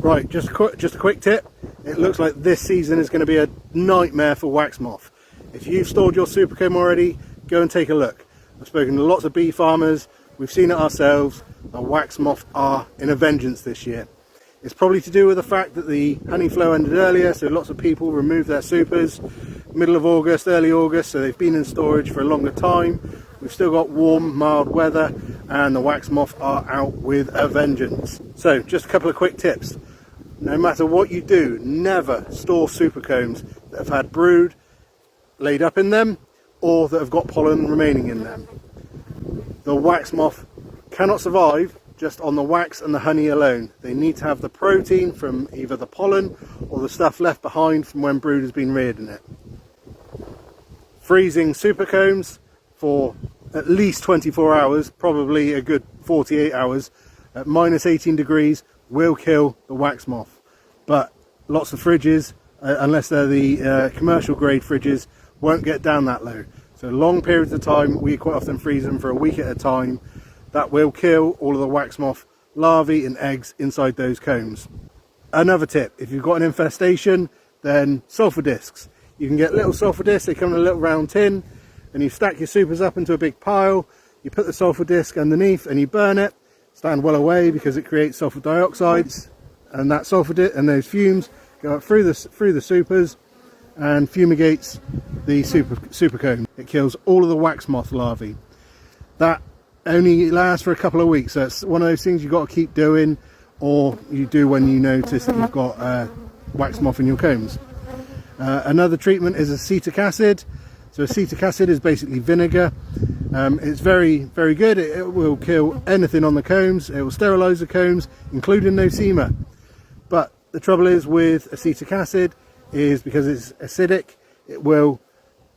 Right, just a quick tip. It looks like this season is going to be a nightmare for wax moth. If you've stored your supercomb already, go and take a look. I've spoken to lots of bee farmers, we've seen it ourselves, and wax moth are in a vengeance this year. It's probably to do with the fact that the honey flow ended earlier, so lots of people removed their supers middle of August, early August, so they've been in storage for a longer time. We've still got warm, mild weather, and the wax moth are out with a vengeance. So just a couple of quick tips. No matter what you do, never store supercombs that have had brood laid up in them or that have got pollen remaining in them. The wax moth cannot survive just on the wax and the honey alone. They need to have the protein from either the pollen or the stuff left behind from when brood has been reared in it. Freezing supercombs for at least 24 hours, probably a good 48 hours, at minus 18 degrees will kill the wax moth. But lots of fridges, unless they're the commercial grade fridges, won't get down that low. So long periods of time, we quite often freeze them for a week at a time. That will kill all of the wax moth larvae and eggs inside those combs. Another tip, if you've got an infestation, then sulfur discs. You can get little sulfur discs, they come in a little round tin, and you stack your supers up into a big pile, you put the sulfur disc underneath and you burn it. Stand well away because it creates sulfur dioxides, and that sulfur and those fumes go up through the supers and fumigates the supercomb. It kills all of the wax moth larvae. That only lasts for a couple of weeks, so it's one of those things you've got to keep doing, or you do when you notice that you've got wax moth in your combs. Another treatment is acetic acid. So acetic acid is basically vinegar. It's very, very good. It will kill anything on the combs. It will sterilise the combs, including nosema. But the trouble is with acetic acid is because it's acidic, it will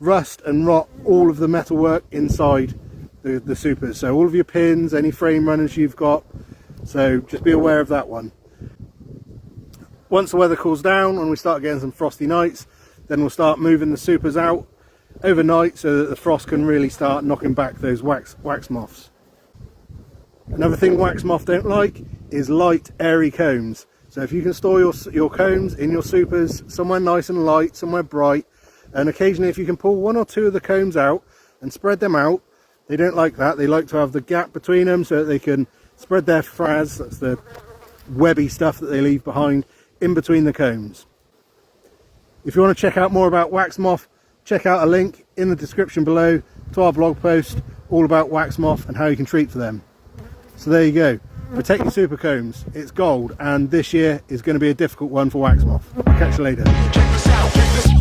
rust and rot all of the metalwork inside the supers. So all of your pins, any frame runners you've got. So just be aware of that one. Once the weather cools down and we start getting some frosty nights, then we'll start moving the supers out overnight so that the frost can really start knocking back those wax moths. Another thing wax moth don't like is light, airy combs. So if you can store your combs in your supers somewhere nice and light, somewhere bright, and occasionally if you can pull one or two of the combs out and spread them out, they don't like that. They like to have the gap between them so that they can spread their frass, that's the webby stuff that they leave behind, in between the combs. If you want to check out more about wax moth, check out a link in the description below to our blog post all about wax moth and how you can treat for them. So there you go. Protect your supercombs. It's gold, and this year is going to be a difficult one for wax moth. Catch you later.